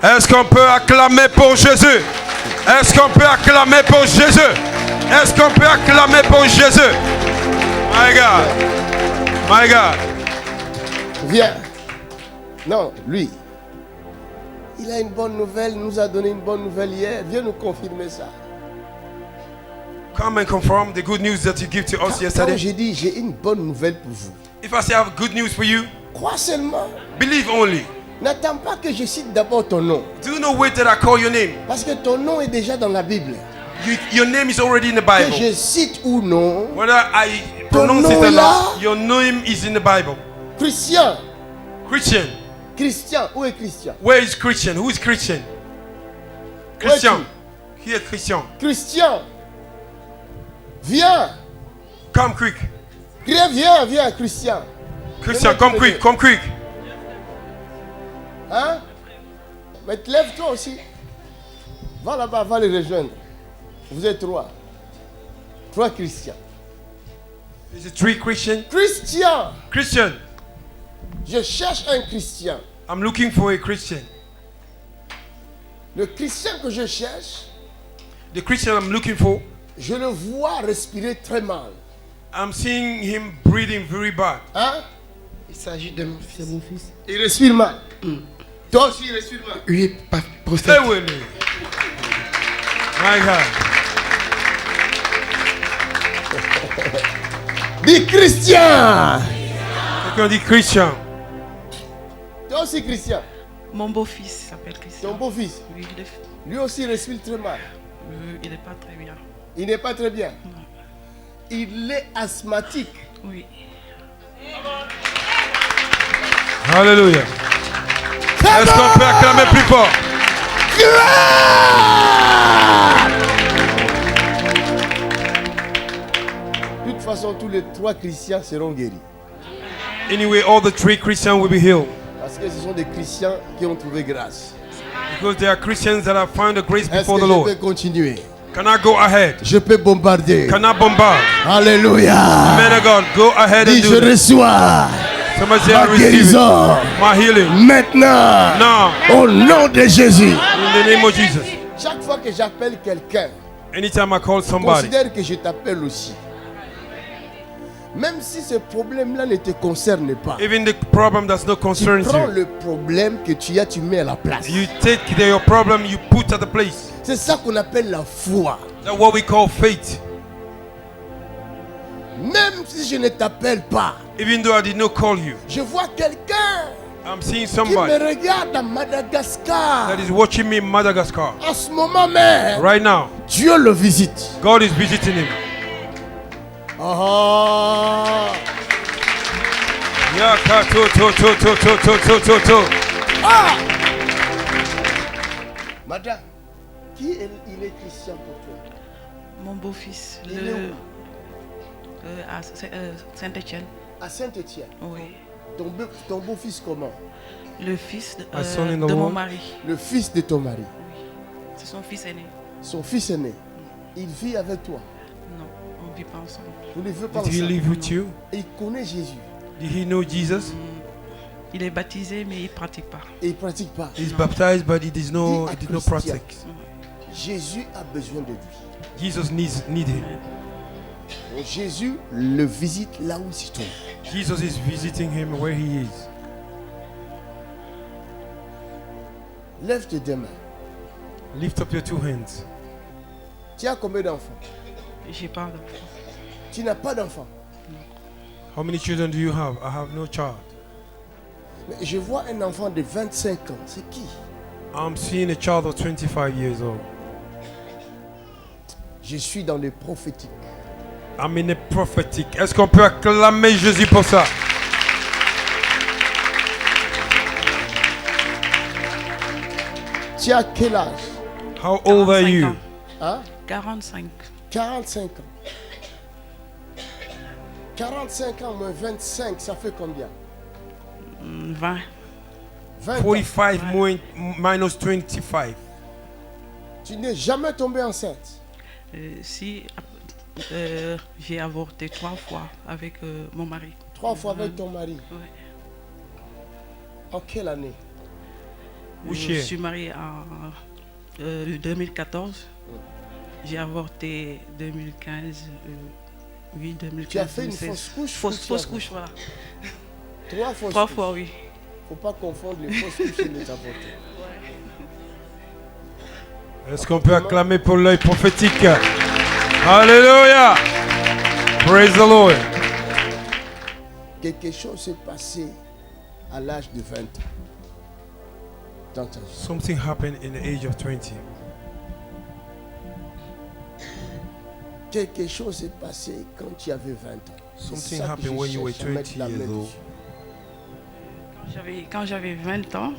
Est-ce qu'on peut acclamer pour Jésus? Est-ce qu'on peut acclamer pour Jésus? Est-ce qu'on peut acclamer pour Jésus? My God. My God. Viens. Non, lui. Il a une bonne nouvelle, nous a donné une bonne nouvelle hier. Viens nous confirmer ça. Come and confirm the good news that you give to us Quand yesterday. j'ai dit, j'ai une bonne nouvelle pour vous. If I say I have good news for you, Crois seulement. believe only. N'attends pas que je cite d'abord ton nom. Do not wait that I call your name. Parce que ton nom est déjà dans la Bible. Your name is already in the Que Bible. je cite ou non, Whether I pronounce nom it or est là. not, your name is in the Bible. Christian. Christian. Christian. Où est Christian? Where is Christian? Who is Christian? Christian. Here, Christian. Christian. Viens. Come quick. Viens, Christian. Christian, come quick. Come quick. Hein? Mais lève-toi aussi. Va là-bas, va les rejoindre. Vous êtes trois. Trois Christians. Is it three Christian? Christian. Christian. Je cherche un Christian. I'm looking for a Christian. Le Christian que je cherche, The Christian I'm looking for, je le vois respirer très mal. I'm seeing him breathing very bad. Hein? Il s'agit de c'est mon fils. Il respire mal. Toi aussi, il respire mal. Oui, pas Stay prostate. with me. My God. Dis Christian. Quelqu'un dit Christian. Toi aussi, Christian. Mon beau-fils s'appelle Christian. Ton beau-fils. Oui, Lui aussi, il respire très mal. il n'est pas très bien. Il n'est pas très bien. Il est asthmatique. Oui. Hallelujah. Est-ce qu'on peut acclamer plus fort? De toute façon, tous les trois Christians seront guéris. Anyway, all the three Christians will be healed. Parce que ce sont des Christians qui ont trouvé grâce. Because they are Christians that have found the grace Est-ce before que the je Lord. peux continuer? Can I go ahead? Je peux bombarder. Can I bombard? Alléluia. Man of God, go ahead and Dis, je do it. reçois Somebody say, I ma receive it. guérison. My healing. Maintenant, Now, au nom de Jésus. in the name of Jesus. Chaque fois que j'appelle quelqu'un, Anytime I call somebody, considère que je t'appelle aussi. Même si ce problème-là ne te concerne pas, even the problem does not tu concern prends you, le problème que tu as, tu mets à la place. you take your problem, you put at the place. C'est ça qu'on appelle la foi. That's what we call faith. Même si je ne t'appelle pas, Even though I did not call you, je vois quelqu'un I'm seeing qui me somebody regarde à Madagascar. that is watching me in Madagascar. En ce moment même, Right now, Dieu le visite. God is visiting him. Ah, ah. Madame, il est Christian pour toi? Mon beau-fils, Il est où? à Saint-Étienne. À Saint-Étienne. Oui. Ton beau-fils comment? Le fils My son in the de mon Lord. mari. Le fils de ton mari. C'est son fils aîné. Son fils aîné. Il vit avec toi. Non, on ne vit pas ensemble. Vous ne vivez pas Did he ensemble. live with you? Et il connaît Jésus. Did he know Jesus? Il est baptisé, mais il ne pratique pas. Et il ne pratique pas. He's baptized, but he did not Christian. practice. Jésus a besoin de lui. Jesus need him. Donc Jésus le visite là où il se trouve. Jesus is visiting him where he is. Lève tes deux mains. Lift up your two hands. Tu as combien d'enfants? J'ai pas d'enfant. Tu n'as pas d'enfants. How many children do you have? I have no child. Mais je vois un enfant de 25 ans. C'est qui? I'm seeing a child of 25 years old. Je suis dans le prophétique. I'm in a prophetic. Est-ce qu'on peut acclamer Jésus pour ça? Tu as quel âge? How old are 45 you? ans. Hein? 45. 45 ans. 45 ans moins 25, ça fait combien? 20. 20 ans. 45 minus 25. Tu n'es jamais tombé enceinte. Si j'ai avorté 3 fois avec mon mari. 3 fois avec ton mari. Ouais. En quelle année? Which Je year? suis mariée en 2014. J'ai avorté 2015. Oui, 2015. Tu as fait une 2016. fausse couche? Fausse couche, voilà. 3 fausses 3 couches. fois, oui. Faut pas confondre les fausses couches et les avortements. Est-ce qu'on peut acclamer pour l'œil prophétique? Alléluia! Praise the Lord. Quelque chose s'est passé à l'âge de 20 ans. Dans ta vie. Something happened in the age of 20. Quelque chose s'est passé quand tu avais 20 ans. C'est Something ça que happened je when you were cherche, à mettre 20 la main years old. dessus. Quand j'avais 20 ans,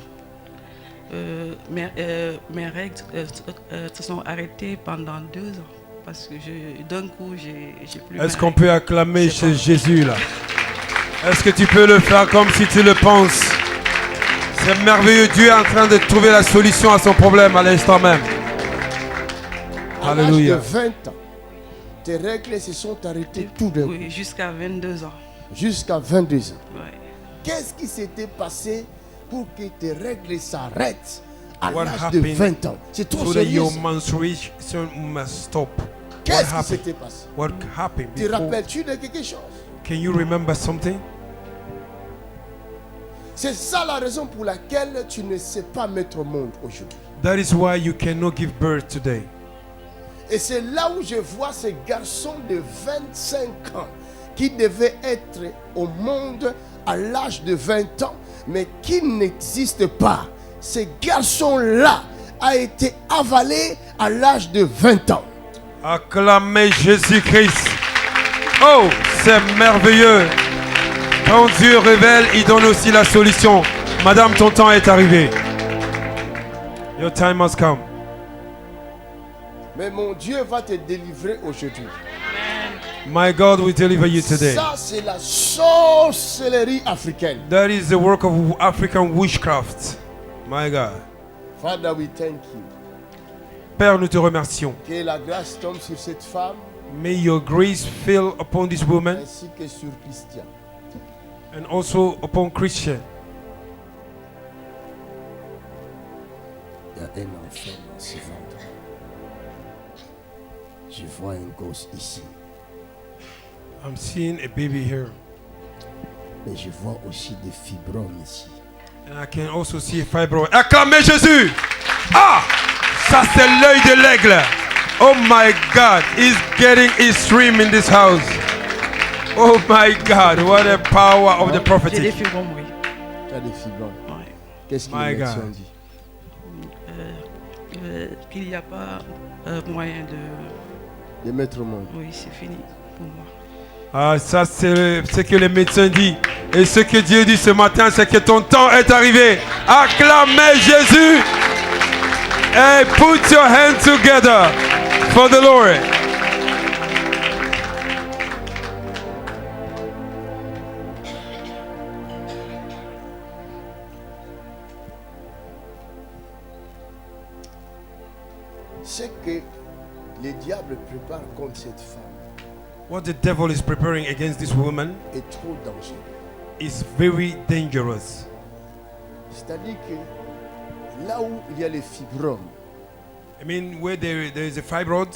mes règles se sont arrêtées pendant 2 ans. Parce que d'un coup, j'ai plus. Est-ce mes qu'on règles. peut acclamer C'est chez Jésus là? Est-ce que tu peux le faire comme si tu le penses? C'est merveilleux, Dieu est en train de trouver la solution à son problème à l'instant même. À l'âge de Alléluia. 20 ans, tes règles se sont arrêtées tout d'un coup. Oui, jusqu'à 22 ans. Jusqu'à 22 ans. Ouais. Qu'est-ce qui s'était passé pour que tes règles s'arrêtent à What l'âge de happened 20 ans? C'est trop So that sérieux. your ça. menstruation must stop. What Qu'est-ce qui happened? s'était passé? What happened Te before? rappelles-tu de quelque chose? Can you remember something? C'est ça la raison pour laquelle tu ne sais pas mettre au monde aujourd'hui. That is why you cannot give birth today. Et c'est là où je vois ces garçons de 25 ans qui devaient être au monde à l'âge de 20 ans, mais qui n'existent pas. Ces garçons-là ont été avalés à l'âge de 20 ans. Acclamez Jésus-Christ. Oh, c'est merveilleux. Quand Dieu révèle, il donne aussi la solution. Madame, ton temps est arrivé. Your time has come. Mais mon Dieu va te délivrer aujourd'hui. My God will deliver you today. Ça, c'est la sorcellerie africaine. That is the work of African witchcraft. My God. Father, we thank you. Père, nous te remercions. Que la grâce tombe sur cette femme May your grace fill upon this woman ainsi que sur Christian. and also upon Christian. Il y a un enfant dans ce ventre. Je vois un gosse ici, I'm seeing a baby here. mais je vois aussi des fibromes ici. And I can also see a fibroid. Acclamez Jésus! Ah! Ça c'est l'œil de l'aigle. Oh my God, he's getting his stream in this house. Oh my God, what a power of the J'ai des prophetic. fibromes, oui. Tu as des fibromes. Ouais. Qu'est-ce que My les médecins God. dit? Qu'il n'y a pas moyen de. De mettre au monde. Oui, c'est fini pour moi. Ah, ça c'est ce que les médecins disent. Et ce que Dieu dit ce matin, c'est que ton temps est arrivé. Acclamez Jésus. Hey, put your hands together for the Lord. Ce que le diable prépare contre cette femme What the devil is preparing against this woman est trop dangereux. is very dangerous. C'est-à-dire que là où il y a les fibromes, I mean, where there is a fibroid,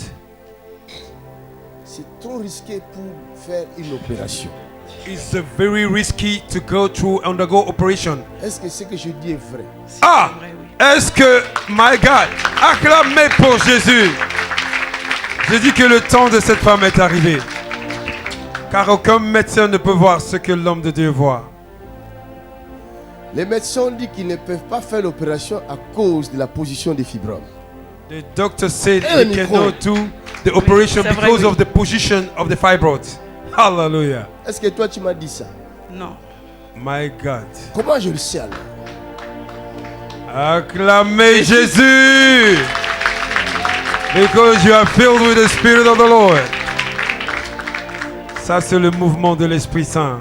c'est trop risqué pour faire une opération. it's very risky to undergo operation. Est-ce que ce que je dis est vrai? Ah! C'est vrai, oui. Est-ce que, my God, acclamez pour Jésus. Je dis que le temps de cette femme est arrivé. Car aucun médecin ne peut voir ce que l'homme de Dieu voit. Les médecins disent qu'ils ne peuvent pas faire l'opération à cause de la position des fibromes. The doctor said Eh, they micro. cannot do the operation c'est vrai, because oui. of the position of the fibroid. Hallelujah. Est-ce que toi tu m'as dit ça? Non. My God. Comment je le sais alors? Acclamez Jésus. Because you are filled with the Spirit of the Lord. Ça, c'est le mouvement de l'Esprit Saint.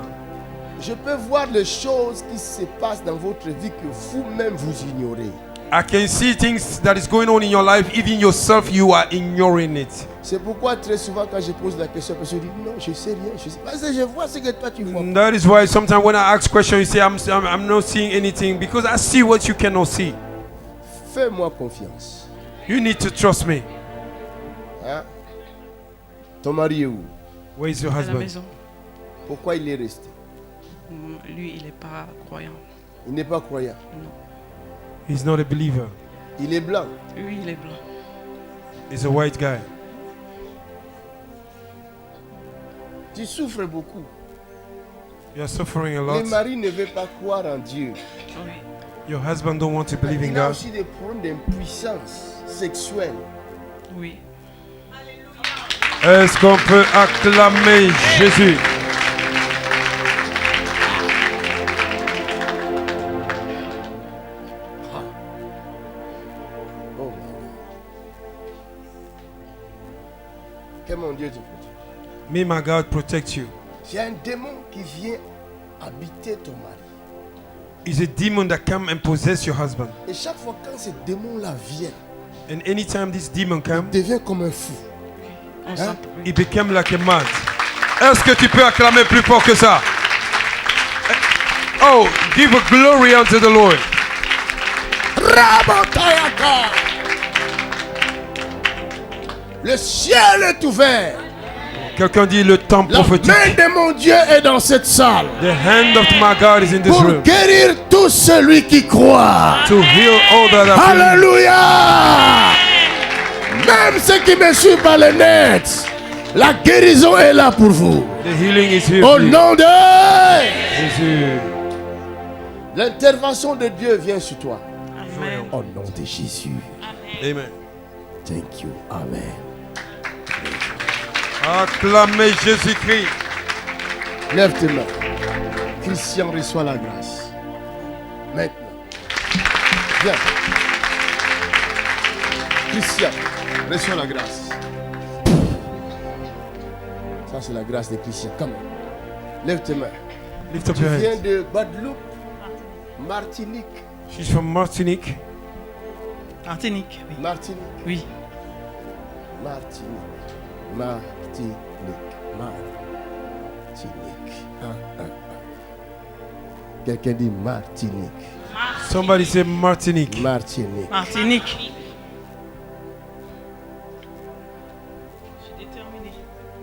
Je peux voir les choses qui se passent dans votre vie que vous-même vous ignorez. I can see things that is going on in your life, even yourself, you are ignoring it. C'est pourquoi très souvent quand je pose la question, parce que je dis non, je sais rien. Je sais... Parce que je vois ce que toi tu vois. That is why sometimes when I ask questions, you say, I'm not seeing anything because I see what you cannot see. Fais-moi confiance. You need to trust me. Hein? Ton mari est où? Where is your À la husband? maison. Pourquoi il est resté? Lui, il n'est pas croyant. Il n'est pas croyant. He's not a believer. Il est blanc. Lui, il est blanc. He's a white guy. Tu souffres beaucoup. You're suffering a Le lot. mari ne veut pas croire en Dieu. Oui. Your husband don't want to believe in Il a God. aussi des problèmes d'impuissance sexuelle. Oui. Est-ce qu'on peut acclamer Jésus? Oh my God. Que mon Dieu te protège. May my God protect you. C'est un démon qui vient habiter ton mari. It's a demon that come and possess your husband. Et chaque fois quand ce démon-là vient, And anytime this demon come, il devient comme un fou. On Hein? s'en- oui. he became like a mad. Est-ce que tu peux acclamer plus fort que ça? Oh, give a glory unto the Lord. Rabotayaka. Le ciel est ouvert. Quelqu'un dit le temps La prophétique. main de mon Dieu est dans cette salle. The hand of my God is in this Pour room guérir tout celui qui croit. to heal all that are believe. Alléluia. Même ceux qui me suivent par le net, la guérison est là pour vous. The healing is here. Au for you. nom de Jésus. l'intervention de Dieu vient sur toi. Amen. Au nom de Jésus. Amen. Thank you. Amen. Acclamez Jésus-Christ. Lève tes mains. Christian reçoit la grâce. Maintenant. Viens. Christian, reçois la grâce. Ça, c'est la grâce de Christian. Come on. Lève tes mains. Lift up Tu your viens hands. de Guadeloupe, Martinique. She's from Martinique. Martinique, oui. Martinique. Oui. Martinique. Martinique. Martinique. Quelqu'un dit Martinique. Somebody say Martinique. Martinique. Martinique.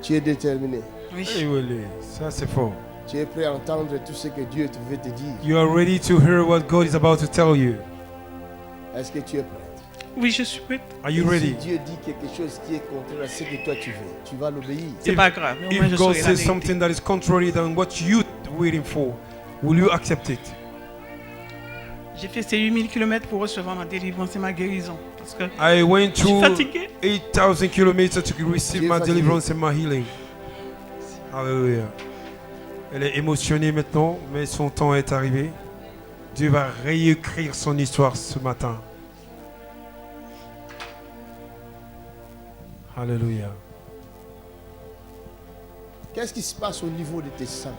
Tu es déterminé. Oui. Hey, Willie, ça c'est fort. Tu es prêt à entendre tout ce que Dieu veut te dire. You are ready to hear what God is about to tell you. Est-ce que tu es prêt? Oui, je suis prête. Are you Et ready? Si Dieu dit quelque chose qui est contraire à ce que toi tu veux, tu vas l'obéir. C'est pas grave. mais au moins, If je God saurai la says vérité. something that is contrary than what you waiting for, will you accept it? J'ai fait ces 8000 km pour recevoir ma délivrance et ma guérison. Parce que I went je suis through fatiguée. 8,000 kilometers to receive Tu es my fatigué. deliverance and my healing. Alléluia. Elle est émotionnée maintenant, mais son temps est arrivé. Dieu va réécrire son histoire ce matin. Alléluia. Qu'est-ce qui se passe au niveau de tes seins?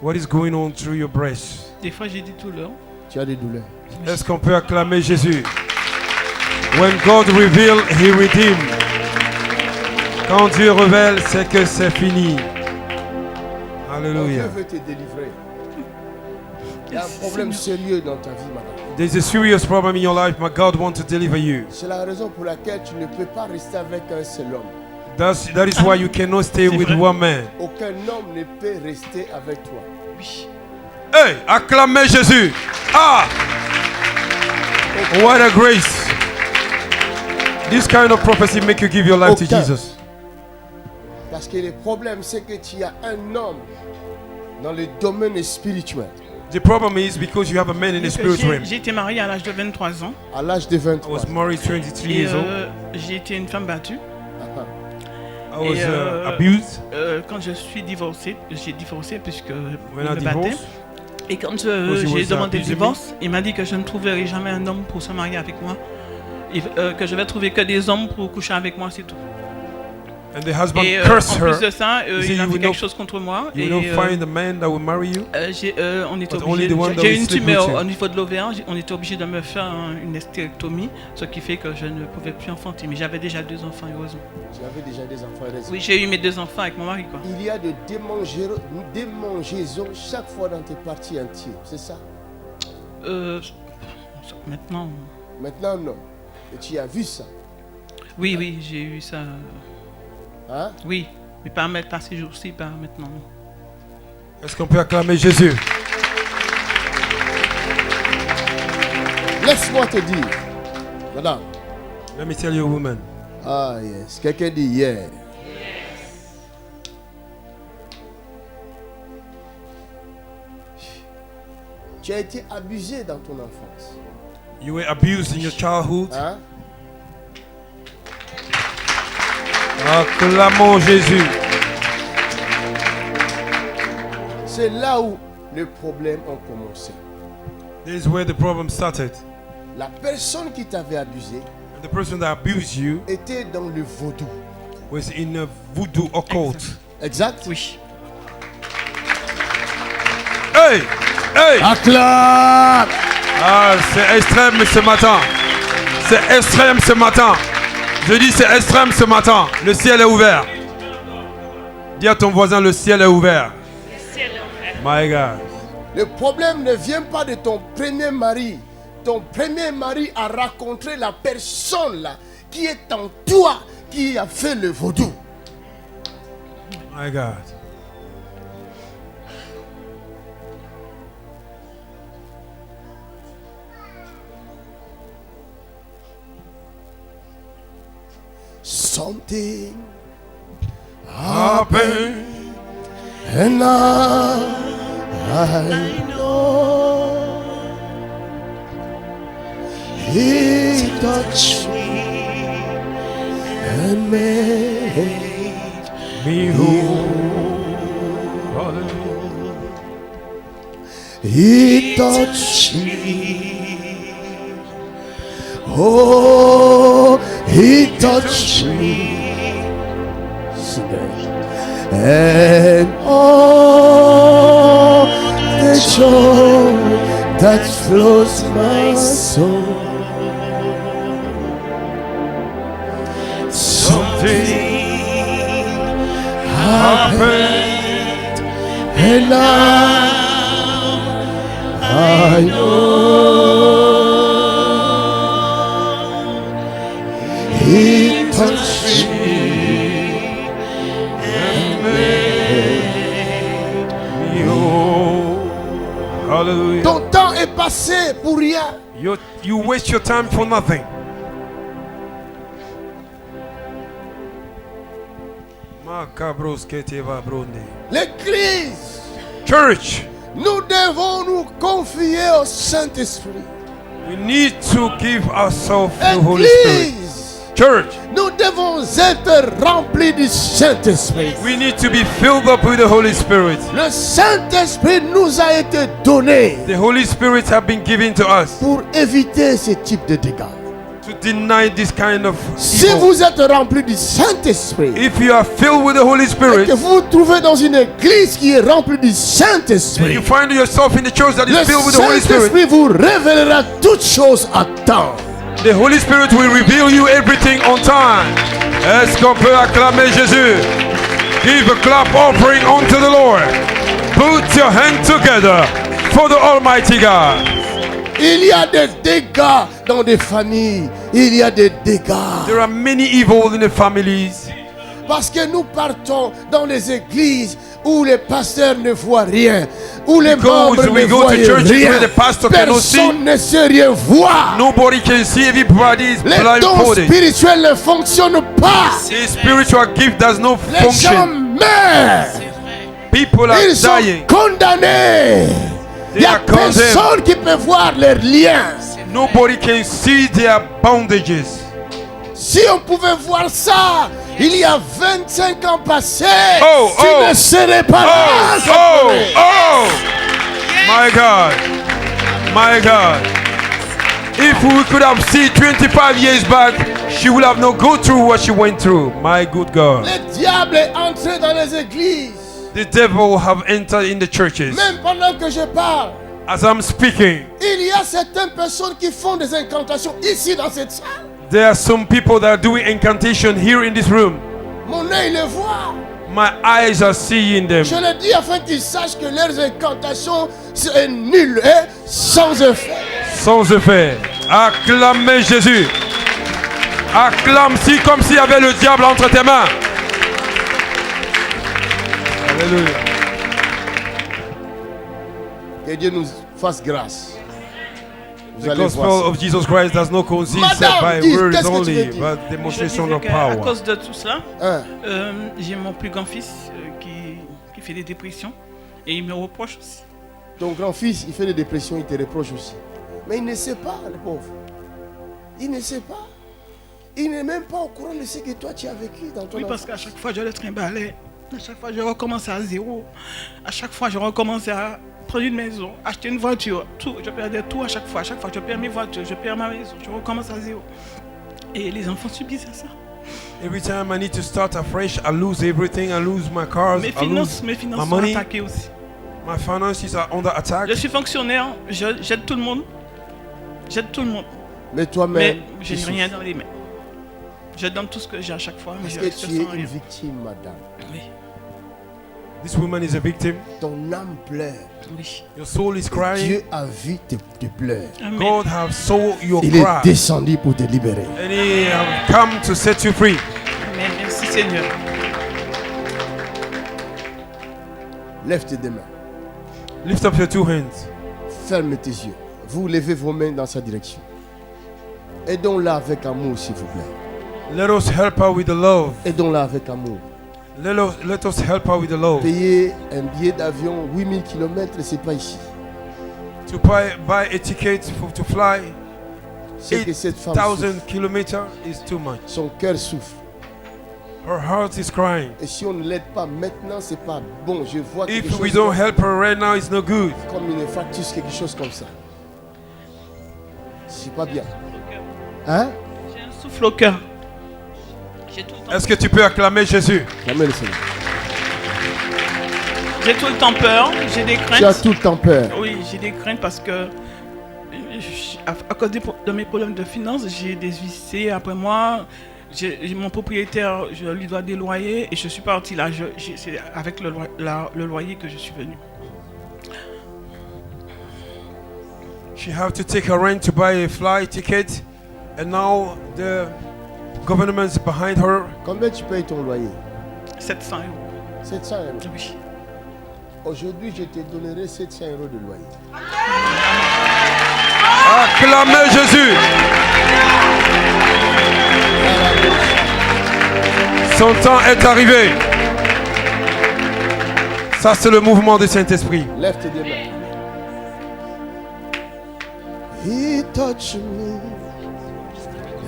What is going on through your breast? Des fois, j'ai des douleurs. Tu as des douleurs. Est-ce qu'on peut acclamer Jésus? When God reveal, He redeem. Quand Dieu révèle, c'est que c'est fini. Dieu Alléluia. veut te délivrer. Il y a un problème sérieux dans ta vie, madame. There's a serious problem in your life, but God wants to deliver you. C'est la raison pour laquelle tu ne peux pas rester avec un seul homme. That is why you cannot stay C'est with vrai. one man. Aucun homme ne peut rester avec toi. Oui. Hey, acclamez Jésus. Ah! What a grace. This kind of prophecy make you give your life to Aucun. Jesus. Parce que le problème, c'est que tu as un homme dans le domaine spirituel. The problem is because you have a man in the spirit realm. J'ai été mariée à l'âge de 23 ans. À l'âge de I 23 was ans. married 23 Et years old. j'ai été une femme battue. I was et, abused Quand je suis divorcée, j'ai divorcé puisque when I je me battais. divorced. Et quand Because he j'ai was demandé le abusing me. divorce, il m'a dit que je ne trouverai jamais un homme pour se marier avec moi. Que je vais trouver que des hommes pour coucher avec moi, c'est tout. And the husband Et cursed en plus her. de ça, He said, il a "You fait will quelque not- chose contre moi. You Et will not find a man that will marry you. on était But only the one that j'ai will une sleep tumeur with you. au niveau de l'ovaire. On était obligé de me faire une hystérectomie, ce qui fait que je ne pouvais plus enfanter. Mais j'avais déjà 2 enfants, heureusement. Tu avais déjà des enfants raison. Oui, j'ai eu mes 2 enfants avec mon mari, quoi. Il y a de démangeaisons chaque fois dans tes parties intimes, c'est ça? Maintenant, Maintenant, non. Et tu as vu ça. Oui, oui, j'ai eu ça. Hein? Oui, mais pas ces jours-ci, pas maintenant. Est-ce qu'on peut acclamer Jésus? Laisse-moi te dire. Madame. Let me tell you, woman. Ah, yes. Quelqu'un dit yeah. Tu as été abusé dans ton enfance. You were abused in your childhood. Hein? Acclamons Jésus. C'est là où les problèmes ont commencé. This is where the problem started. La personne qui t'avait abusé And the person that abused you était dans le vaudou. was in a voodoo occult. Exact? Oui. Hey! Hey! Acclame! Ah, c'est extrême ce matin. C'est extrême ce matin. Je dis c'est extrême ce matin. Le ciel est ouvert. Dis à ton voisin, le ciel est ouvert. My God. Le problème ne vient pas de ton premier mari. Ton premier mari a rencontré la personne là qui est en toi qui a fait le vaudou. My God. Something Happen. and now I know He touched me and made Me whole. Hallelujah. He touched me. Oh, He touched me. And all the joy that flows my soul. Something happened. And now I know He touched me. Hallelujah. Ton temps est passé pour rien. You waste your time for nothing. L'église, Church, nous devons nous confier au Saint-Esprit. we need to give ourselves to the Holy Spirit. Église, Church, nous devons être remplis du Saint-Esprit. we need to be filled up with the Holy Spirit. Le Saint-Esprit nous a été donné The Holy Spirit have been given to us pour éviter ce type de dégâts. to deny this kind of Si evil. vous êtes remplis du Saint-Esprit If you are filled with the Holy et Spirit, que vous vous trouvez dans une église qui est remplie du and Saint-Esprit, you find yourself in the church that le is filled with the Holy Spirit, Saint-Esprit vous révélera toutes choses à temps. the Holy Spirit will reveal you everything on time. Est-ce qu'on peut acclamer Jésus? Give a clap offering unto the Lord. Put your hand together for the Almighty God. Il y a des dégâts dans des familles. Il y a des dégâts. There are many evil in the families Parce que nous partons dans les églises où les pasteurs ne voient rien. Où les membres we ne go voient to churches rien. where the pastor cannot see. Personne ne sait rien voir. Nobody can see. Everybody is Les dons blindfolded. spirituels ne fonctionnent pas. The spiritual gift does not Les gens function. meurent. People are Ils sont dying. condamnés. Il They n'y a are condemned. personne qui peut voir leurs liens. Nobody can see their bondages. Si on pouvait voir ça, il y a 25 ans passés, Oh, tu oh. ne serais pas là. Oh, oh, oh! My God. My God. If we could have seen 25 years back, she would have not go through what she went through. My good God. Le diable est entré dans les églises. The devil have entered in the churches. Même pendant que je parle, As I'm speaking, il y a certaines personnes qui font des incantations ici dans cette salle. there are some people that are doing incantation here in this room. Mon œil le voit. My eyes are seeing them. Je le dis afin qu'ils sachent que leurs incantations sont nulles et sans effet. Sans effet. Acclamez Jésus. Acclame comme s'il y avait le diable entre tes mains. Alléluia. Que Dieu nous fasse grâce. Vous The allez gospel voir ça. of Jesus Christ does not consist Madame, by dis, words qu'est-ce que tu only, veux dire? but Je disais demonstration of qu'à power. cause de tout cela, Hein? j'ai mon plus grand fils qui fait des dépressions et il me reproche aussi. Ton grand-fils, il fait des dépressions, il te reproche aussi. Mais il ne sait pas, le pauvre. Il ne sait pas. Il n'est même pas au courant de ce que toi tu as vécu dans ton Oui, parce qu'à chaque fois, je le trimballais. À chaque fois, je recommençais à zéro. À chaque fois, je recommençais à prendre une maison, acheter une voiture. Tout, je perdais tout à chaque fois. À chaque fois, je perds mes voitures, je perds ma maison, je recommence à zéro. Et les enfants subissent ça. Every time I need to start afresh, I lose everything. I lose my cars. Mes I finances lose sont my money. attaquées aussi. My finances are under attack. Je suis fonctionnaire, j'aide tout le monde. J'aide tout le monde. Mais toi-même, Mais je tu n'ai souffres. rien dans les mains. Je donne tout ce que j'ai à chaque fois, mais Parce je que reste tu es sans une rien. victime, madame. Oui, This woman is a victim. Ton âme pleure. oui. Your soul is crying. Dieu a vu tes pleurs. Amen. God have saw your Il est cry, descendu pour te libérer. and He have come to set you free. Amen. Merci Seigneur. Lève tes deux mains. Lift up your two hands. Ferme tes yeux. Vous levez vos mains dans sa direction. Aidons-la avec amour, s'il vous plaît. Let us help her with the love. Aidons-la avec amour. Let us help her with the love. Payer un billet d'avion 8000 km, c'est pas ici. To buy a ticket to fly C'est que cette femme souffre. 8,000 kilometers is too much. Son cœur souffre. Her heart is crying. Et si on ne l'aide pas maintenant, c'est pas bon. Je vois quelque If we chose don't help her right now, it's no good. comme une fracture, quelque chose comme ça. C'est pas bien. Hein? J'ai un souffle au cœur. J'ai tout le temps, Est-ce que tu peux acclamer Jésus? Jamais le Seigneur. j'ai tout le temps peur, j'ai des Tu as craintes. tout le temps peur. Oui, j'ai des craintes parce que à cause de mes problèmes de finances, j'ai des huissiers après moi. Mon propriétaire, je lui dois des loyers et je suis parti là. C'est avec le loyer que je suis venu. She have to take her rent to buy a flight ticket, and now the government's behind her. Combien tu payes ton loyer? 700 €. 700 euros. Oui. Aujourd'hui, je te donnerai 700 euros de loyer. Acclamez Jésus. Son temps est arrivé. Ça, c'est le mouvement du Saint-Esprit. Lève tes deux mains. He touched me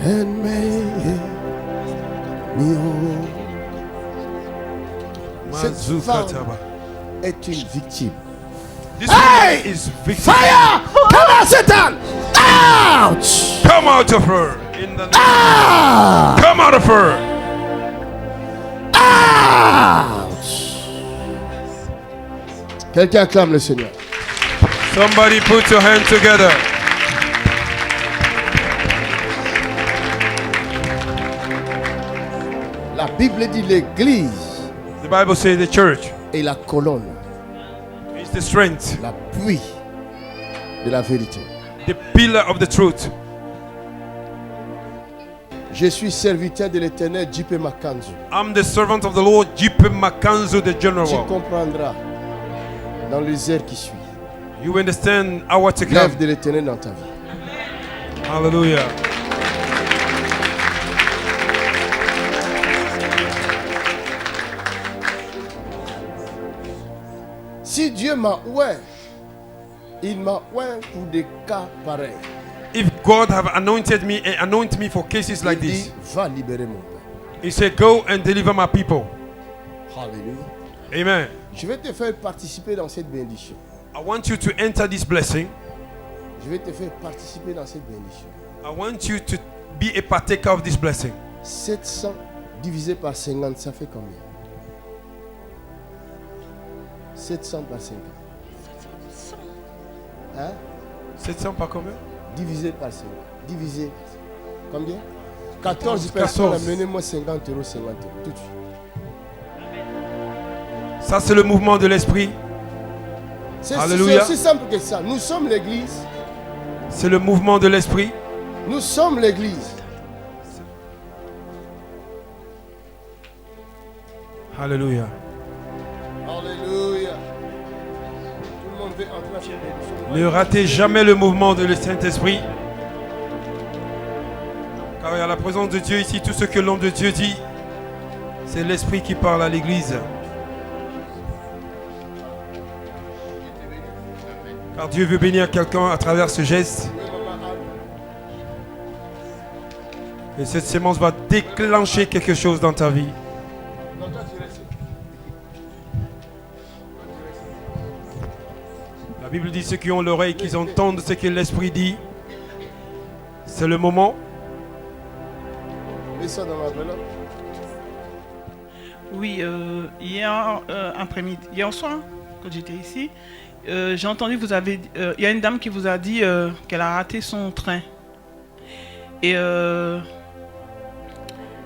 and made me whole. Cette femme Mazukataba. est une victime. This Hey! woman is victim. Fire! Come on, Satan! Ouch! Come out of her. In the name. Ah! Come out of her. Ouch! Quelqu'un acclame le Seigneur. Somebody put your hand together. La Bible dit l'église The Bible says the church est la colonne, is the strength, l'appui de la vérité. the pillar of the truth. Je suis serviteur de l'Éternel, J.P. Makanzu. I'm the servant of the Lord, J.P. Makanzu, the Tu general. comprendras dans les heures qui suivent. You understand our to come. Lève de l'Éternel dans ta vie. Hallelujah. Si Dieu m'a oint, il m'a oint pour des cas pareils. If God have anointed me and anoint me for cases like Il this, dit, va libérer mon père. He said, go and deliver my people. Alléluia. Amen. Je vais te faire participer dans cette bénédiction. I want you to enter this blessing. Je vais te faire participer dans cette bénédiction. I want you to be a partaker of this blessing. 700 divisé par 50, ça fait combien? 700 par 50. Hein? 700 par combien? Divisé par 50. Divisé par 50. Combien? 14 14. personnes, amenez-moi 50 euros, 50 euros. Tout de suite. Ça, c'est le mouvement de l'esprit. C'est Alléluia. aussi simple que ça. Nous sommes l'église. C'est le mouvement de l'esprit. Nous sommes l'église. Alléluia. Alléluia. Tout le monde veut entrer dans cette bénédiction. Ne ratez jamais le mouvement de le Saint-Esprit. Car il y a la présence de Dieu ici. Tout ce que l'homme de Dieu dit, c'est l'Esprit qui parle à l'Église. Car Dieu veut bénir quelqu'un à travers ce geste. Et cette sémence va déclencher quelque chose dans ta vie. La Bible dit ceux qui ont l'oreille, qu'ils entendent ce que l'Esprit dit. C'est le moment. Mets ça dans ma enveloppe. Oui, hier après-midi, hier soir, quand j'étais ici, j'ai entendu vous avez, il y a une dame qui vous a dit qu'elle a raté son train. Et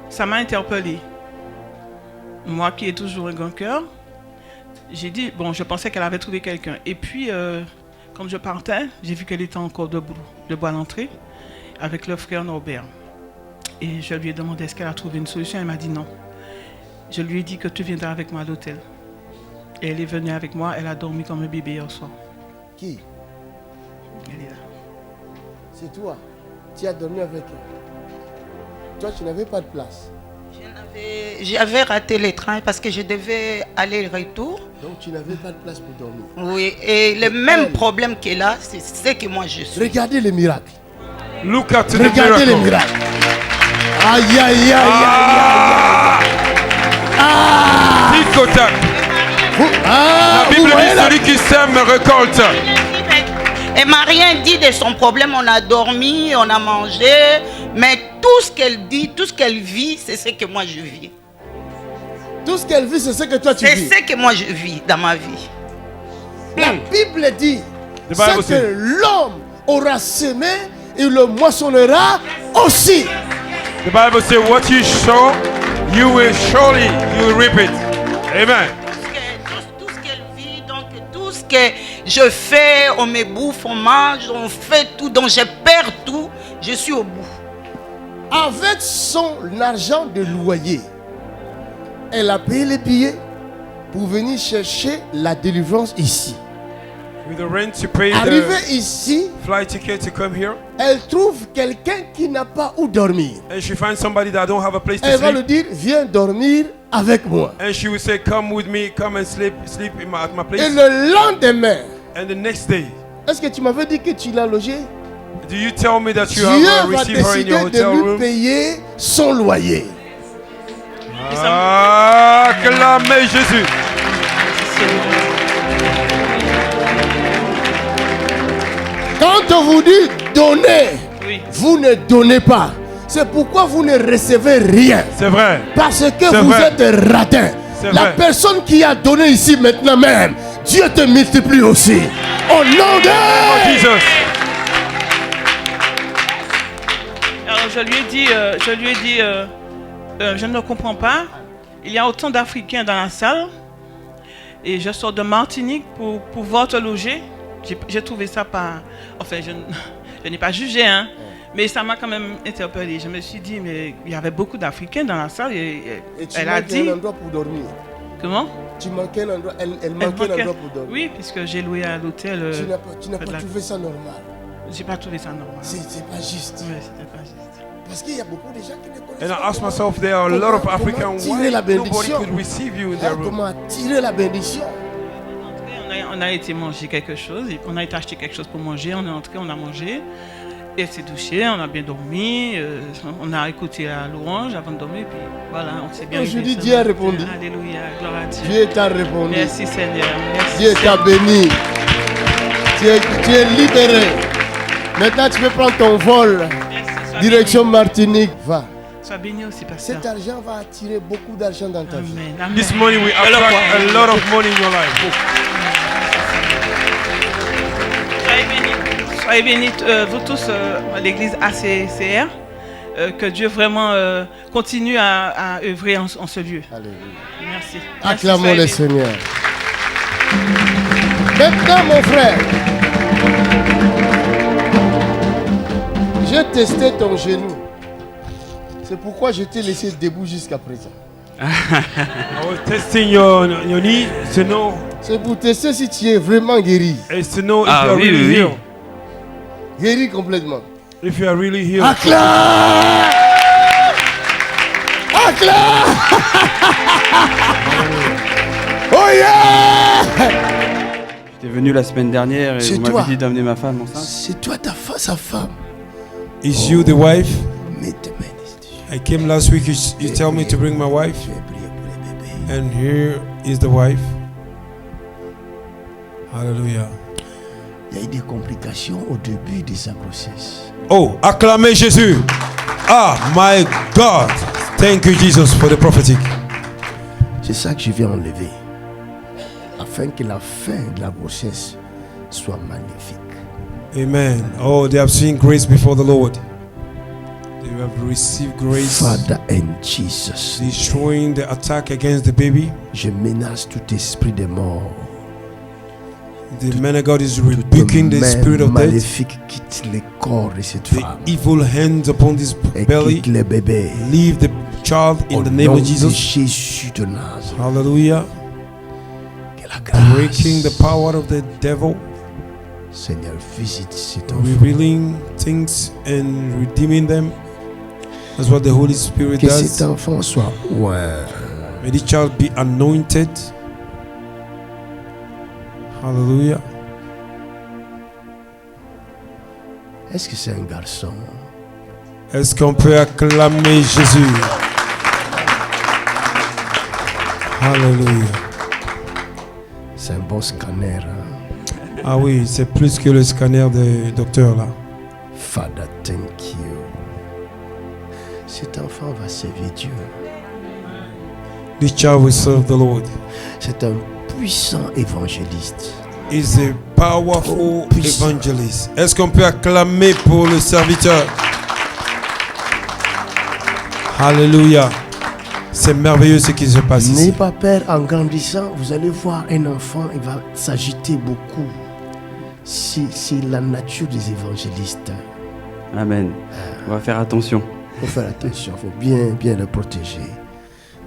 ça m'a interpellée. Moi qui ai toujours un grand cœur, j'ai dit, bon, je pensais qu'elle avait trouvé quelqu'un. Et puis, quand je partais, j'ai vu qu'elle était encore debout à l'entrée avec le frère Norbert. Et je lui ai demandé est-ce qu'elle a trouvé une solution. Elle m'a dit non. Je lui ai dit que tu viendras avec moi à l'hôtel. Et elle est venue avec moi, elle a dormi comme un bébé hier soir. Qui? Elle est là. C'est toi. Tu as dormi avec elle. Toi, tu n'avais pas de place. J'avais raté les trains parce que je devais aller retour. Donc, tu n'avais pas de place pour dormir. Oui, et le même problème qu'elle a, c'est ce que moi je suis. Regardez les miracles. Look at the Regardez les miracle. miracles. Aïe, aïe, aïe, aïe, aïe. Tic-au-tac. La Bible dit celui qui sème récolte. Elle m'a rien dit de son problème. On a dormi, on a mangé, mais tout ce qu'elle dit, tout ce qu'elle vit, c'est ce que moi je vis. Tout ce qu'elle vit, c'est ce que toi tu C'est vis. ce que moi je vis dans ma vie. La Bible dit The Bible c'est que says, l'homme aura semé et le moissonnera aussi. the Bible says, what you sow, you will surely, you will reap it. Amen. Tout ce qu'elle vit, donc tout ce que je fais, on me bouffe, on mange, on fait tout, donc je perds tout, je suis au bout. Avec son argent de loyer, elle a payé les billets pour venir chercher la délivrance ici. With the rent to pay Arrivée the ici, flight ticket to come here, elle trouve quelqu'un qui n'a pas où dormir. and she finds somebody that don't have a place to Elle va lui sleep, dire, viens dormir avec moi. and she will say, come with me, come and sleep at my Et place. le lendemain, And the next day, est-ce que tu m'avais dit que tu l'as logé? do you tell me that you Dieu have va received her in décider your de hotel lui room? payer son loyer. Acclamez Jésus. Quand on vous dit donner, Oui. vous ne donnez pas. C'est pourquoi vous ne recevez rien. C'est vrai. Parce que C'est vous vrai. êtes radin. C'est La vrai. personne qui a donné ici maintenant même, Dieu te multiplie aussi. Au nom de... Jesus. Alors je lui ai dit, je ne comprends pas. Il y a autant d'Africains dans la salle et je sors de Martinique pour pouvoir te loger. J'ai trouvé ça pas... Enfin, je n'ai pas jugé, hein, mais ça m'a quand même interpellé. Je me suis dit, mais il y avait beaucoup d'Africains dans la salle et Et tu elle a manques dit... un endroit pour dormir. Comment? Tu manquais un endroit, elle Elle manquait un manquait- endroit pour dormir. Oui, puisque j'ai loué à l'hôtel. Tu n'as près de pas la- trouvé ça normal. J'ai pas trouvé ça normal. C'est pas juste. Ouais, c'était pas juste. Parce qu'il y a beaucoup de gens qui ne connaissent And I pas asked myself, there are a lot of comment Africans, tirer la why nobody bénédiction. could receive you in their room. Comment attirer la bénédiction. On a été manger quelque chose, on a été acheter quelque chose pour manger, on est entré, on a mangé, et elle s'est douchée, on a bien dormi, on a écouté la louange avant de dormir, puis voilà, on s'est bien Je levé dis ce Dieu a matin. répondu. Alléluia, gloire à Dieu. Dieu t'a répondu. Merci Seigneur, merci. Dieu t'a béni. Tu es libéré. Maintenant, tu peux prendre ton vol. Merci, sois Direction Martinique. Va. béni. Sois béni aussi, pasteur. Cet argent va attirer beaucoup d'argent dans ta vie. Amen, amen. This money will attract a lot of money in your life. Soyez bénis, vous tous, à l'église ACCR, que Dieu vraiment continue à œuvrer en ce lieu. Alléluia. Merci. Acclamons Soyez le bénis. Seigneur. Maintenant, mon frère, J'ai testé ton genou. C'est pourquoi je t'ai laissé debout jusqu'à présent. I was testing your knee to know, C'est pour tester si tu es vraiment guéri. is to know if Ah, you are oui, really oui, oui. healed. Guéri complètement. If you are really healed. Acclame! Acclame! Oh yeah! J'étais venu la semaine dernière et C'est vous toi. m'avez dit d'amener ma femme enceinte. C'est toi sa femme. Is you the wife? Mets tes mains dessus. I came last week. You tell me to bring my wife, Je vais prier pour les bébés. and here is the wife. Hallelujah. Il y a eu des complications au début de sa grossesse. Oh, acclamez Jésus. Ah, my God. Thank you, Jesus, for the prophetic. C'est ça que je viens enlever. Afin que la fin de la grossesse soit magnifique. Amen. Oh, they have seen grace before the Lord. They have received grace, Father and Jesus, destroying the attack against the baby. je menace tout esprit de mort. The man of God is rebuking the Main spirit of death, maléfique quitte le corps de cette the femme evil hands upon this et belly. quitte le bébé. Leave the child in Au the name nom of de Jesus. Jésus de Nazareth, Hallelujah. que la grâce, Breaking the power of the devil, Seigneur, visite cet enfant. revealing things and redeeming them. That's what the Holy Spirit Que does. cet enfant soit oint. May this child be anointed. Hallelujah. Est-ce que c'est un garçon? Est-ce qu'on peut acclamer Jésus? Hallelujah. C'est un bon scanner. Hein? Ah oui, c'est plus que le scanner des docteurs là. Father, thank you. Cet enfant va servir Dieu. This child will serve the Lord. C'est un puissant évangéliste. Is a powerful Oh, puissant. evangelist. Est-ce qu'on peut acclamer pour le serviteur? Hallelujah. C'est merveilleux ce qui se passe N'ayez ici. pas peur, en grandissant, vous allez voir un enfant, il va s'agiter beaucoup. C'est la nature des évangélistes. Amen. On va faire attention. Il faut faire attention, il faut bien le protéger.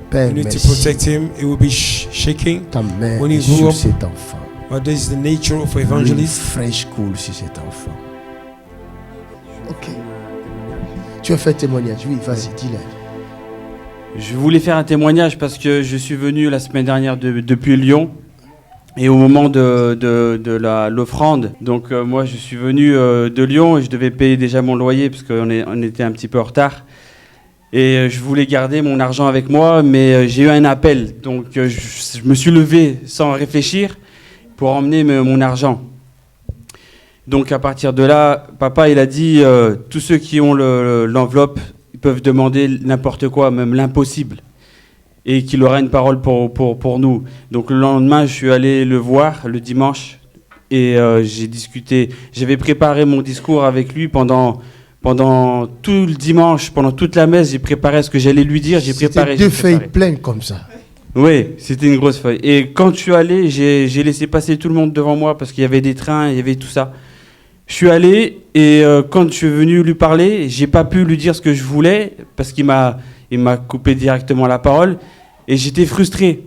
Père, You need to merci. protect him. He will be shaking. Ta main When he est grew sur up, cet enfant. but this is the nature of L'huile evangelist. fraîche coule sur cet enfant. Ok. Tu as fait témoignage. Oui, vas-y, dis-le. Je voulais faire un témoignage parce que je suis venu la semaine dernière depuis Lyon. Et au moment de l'offrande, donc moi je suis venu de Lyon et je devais payer déjà mon loyer parce qu'on était un petit peu en retard. Et je voulais garder mon argent avec moi, mais j'ai eu un appel. Donc je me suis levé sans réfléchir pour emmener mon argent. Donc à partir de là, papa il a dit, tous ceux qui ont l'enveloppe, ils peuvent demander n'importe quoi, même l'impossible. Et qu'il aura une parole pour nous. Donc le lendemain, je suis allé le voir, le dimanche, et j'ai discuté. J'avais préparé mon discours avec lui pendant tout le dimanche, pendant toute la messe, j'ai préparé ce que j'allais lui dire. J'ai préparé. C'était deux feuilles pleines comme ça. Oui, c'était une grosse feuille. Et quand je suis allé, j'ai laissé passer tout le monde devant moi parce qu'il y avait des trains, il y avait tout ça. Je suis allé et quand je suis venu lui parler, j'ai pas pu lui dire ce que je voulais parce qu'il m'a coupé directement la parole. Et j'étais frustré.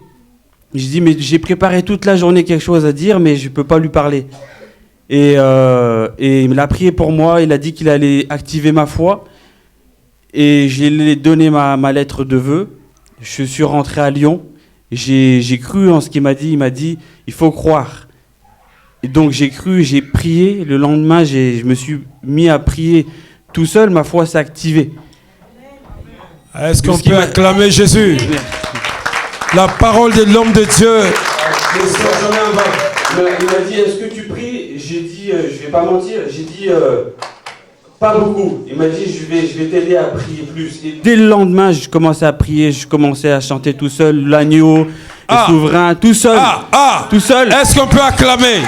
Je dis, mais j'ai préparé toute la journée quelque chose à dire, mais je ne peux pas lui parler. Et il a prié pour moi, il a dit qu'il allait activer ma foi. Et je lui ai donné ma lettre de vœux. Je suis rentré à Lyon. J'ai cru en ce qu'il m'a dit. Il m'a dit, il faut croire. Et donc j'ai cru, j'ai prié. Le lendemain, je me suis mis à prier tout seul. Ma foi s'est activée. Est-ce qu'on peut acclamer Jésus? La parole de l'homme de Dieu. Il m'a dit, est-ce que tu pries? J'ai dit, je vais pas mentir, j'ai dit, pas beaucoup. Il m'a dit, je vais t'aider à prier plus. Et dès le lendemain, je commençais à prier, je commençais à chanter tout seul, l'agneau, le souverain, tout seul. Tout seul. Est-ce qu'on peut acclamer?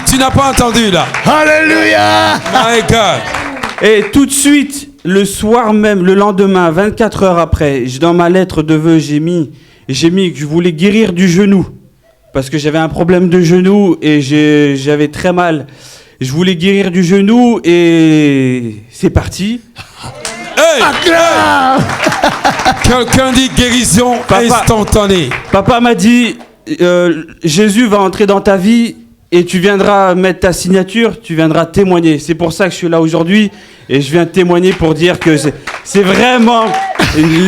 Tu n'as pas entendu là. Alléluia! My God. Et tout de suite, le soir même, le lendemain, 24 heures après, dans ma lettre de vœux, j'ai mis que je voulais guérir du genou. Parce que j'avais un problème de genou et j'avais très mal. Je voulais guérir du genou et c'est parti. Hey! Quelqu'un dit guérison instantanée. Papa m'a dit, Jésus va entrer dans ta vie et tu viendras mettre ta signature, tu viendras témoigner. C'est pour ça que je suis là aujourd'hui et je viens témoigner pour dire que c'est vraiment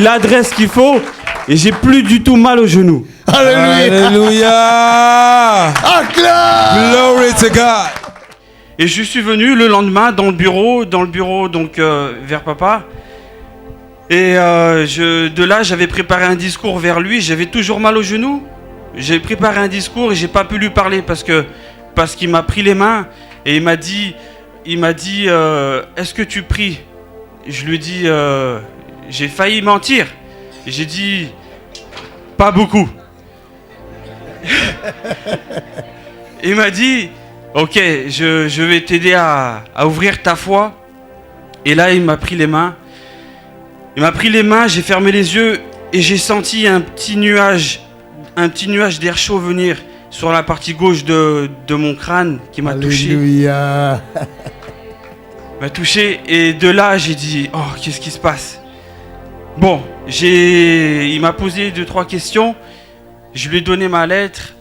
l'adresse qu'il faut et j'ai plus du tout mal au genou. Alléluia. Alléluia. Glory to God. Et je suis venu le lendemain dans le bureau donc vers papa. Et de là, j'avais préparé un discours vers lui. J'avais toujours mal au genou. J'ai préparé un discours et j'ai pas pu lui parler parce qu'il m'a pris les mains et il m'a dit, est-ce que tu pries? Je lui ai dit, j'ai failli mentir. J'ai dit, pas beaucoup. Il m'a dit, ok, je vais t'aider à ouvrir ta foi. Et là, il m'a pris les mains. J'ai fermé les yeux et j'ai senti un petit nuage d'air chaud venir sur la partie gauche de mon crâne qui m'a touché. Alléluia. M'a touché et de là, j'ai dit, oh, qu'est-ce qui se passe? Bon, il m'a posé 2-3 questions. Je lui ai donné ma lettre.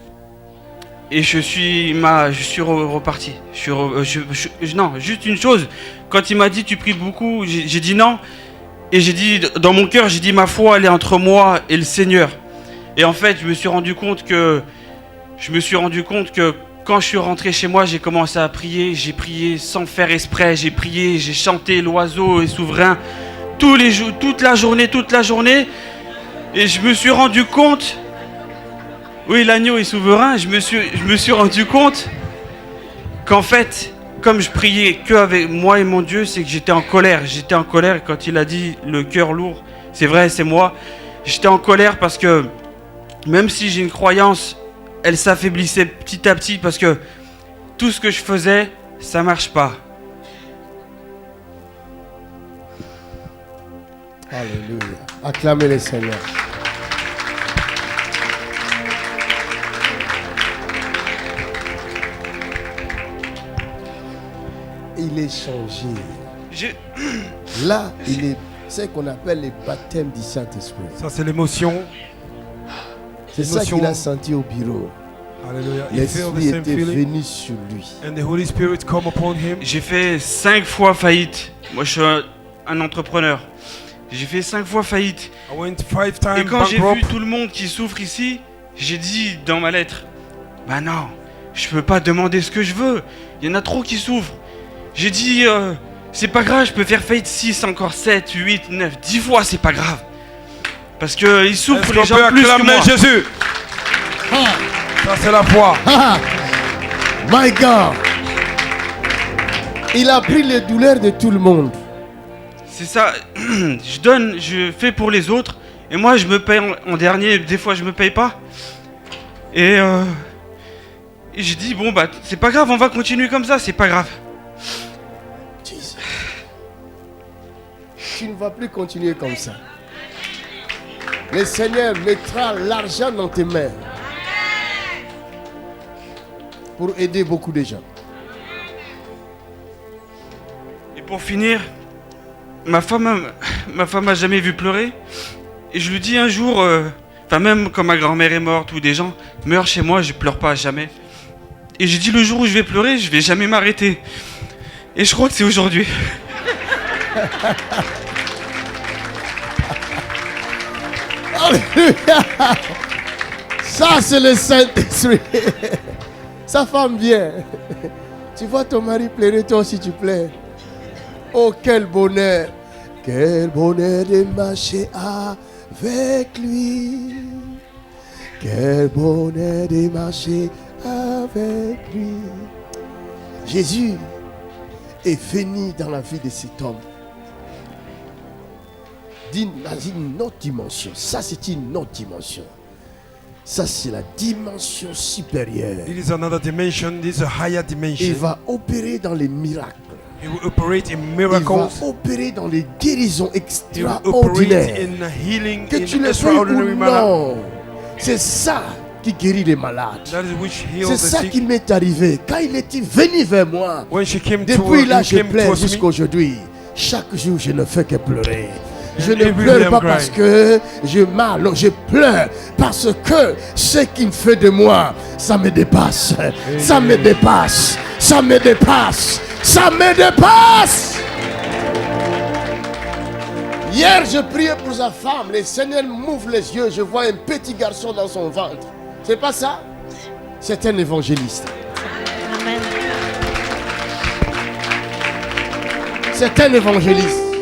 Et je suis reparti. Non, juste une chose. Quand il m'a dit tu pries beaucoup, j'ai dit non. Et j'ai dit, dans mon cœur, j'ai dit ma foi, elle est entre moi et le Seigneur. Et en fait, je me suis rendu compte que quand je suis rentré chez moi, j'ai commencé à prier. J'ai prié sans faire exprès. J'ai prié, j'ai chanté l'oiseau est souverain tous les jours, toute la journée. Et je me suis rendu compte. Oui, l'agneau est souverain. Je me suis rendu compte qu'en fait, comme je priais que avec moi et mon Dieu, c'est que j'étais en colère. J'étais en colère quand il a dit le cœur lourd. C'est vrai, c'est moi. J'étais en colère parce que même si j'ai une croyance, elle s'affaiblissait petit à petit parce que tout ce que je faisais, ça marche pas. Alléluia. Acclamez le Seigneur. Il est changé. Là, il est ce qu'on appelle le baptême du Saint-Esprit. Ça, c'est l'émotion. C'est ça qu'il a senti au bureau. Alléluia. L'Esprit était venu sur lui. And the Holy Spirit come upon him. J'ai fait 5 fois faillite. Moi, je suis un entrepreneur. J'ai fait 5 fois faillite. I went 5 times Et quand j'ai vu bankrupt. tout le monde qui souffre ici, j'ai dit dans ma lettre, bah non, je peux pas demander ce que je veux. Il y en a trop qui souffrent. J'ai dit, c'est pas grave, je peux faire faillite 6, encore 7, 8, 9, 10 fois, c'est pas grave. Parce qu'ils souffrent les gens plus que moi. Jésus? Ça, c'est la foi. My God. Il a pris les douleurs de tout le monde. C'est ça, je fais pour les autres. Et moi, je me paye en dernier, des fois, je me paye pas. Et j'ai dit, bon, bah, c'est pas grave, on va continuer comme ça, c'est pas grave. Jesus. Tu ne vas plus continuer comme ça. Le Seigneur mettra l'argent dans tes mains pour aider beaucoup de gens. Et pour finir, ma femme m'a jamais vu pleurer. Et je lui dis un jour, même quand ma grand-mère est morte ou des gens meurent chez moi, je pleure pas jamais. Et j'ai dit le jour où je vais pleurer, je vais jamais m'arrêter. Et je crois que c'est aujourd'hui. Ça, c'est le Saint-Esprit. Sa femme vient. Tu vois ton mari pleurer, toi aussi tu pleures. Oh, quel bonheur. Quel bonheur de marcher avec lui. Quel bonheur de marcher avec lui. Jésus est venu dans la vie de cet homme dans une autre dimension. Ça, c'est une autre dimension. Ça, c'est la dimension supérieure. It is another dimension. This is a higher dimension. Il va opérer dans les miracles. He will operate in Il miracles. va opérer dans les guérisons He will extraordinaires. operate in healing Que tu in le veuilles extraordinary ou manner. non, c'est ça qui guérit les malades. That is which heals C'est the ça sick. qui m'est arrivé. Quand il était venu vers moi, When she came depuis là, he je came pleure towards me. jusqu'à aujourd'hui. Chaque jour, je ne fais que pleurer. Je And ne every pleure day pas I'm parce crying. que j'ai mal. Non, je pleure parce que ce qu'il fait de moi, ça me dépasse. Ça me dépasse. Ça me dépasse. Ça me dépasse. Hier, je priais pour sa femme. Le Seigneur m'ouvre les yeux. Je vois un petit garçon dans son ventre. C'est pas ça? C'est un évangéliste. Amen. C'est un évangéliste.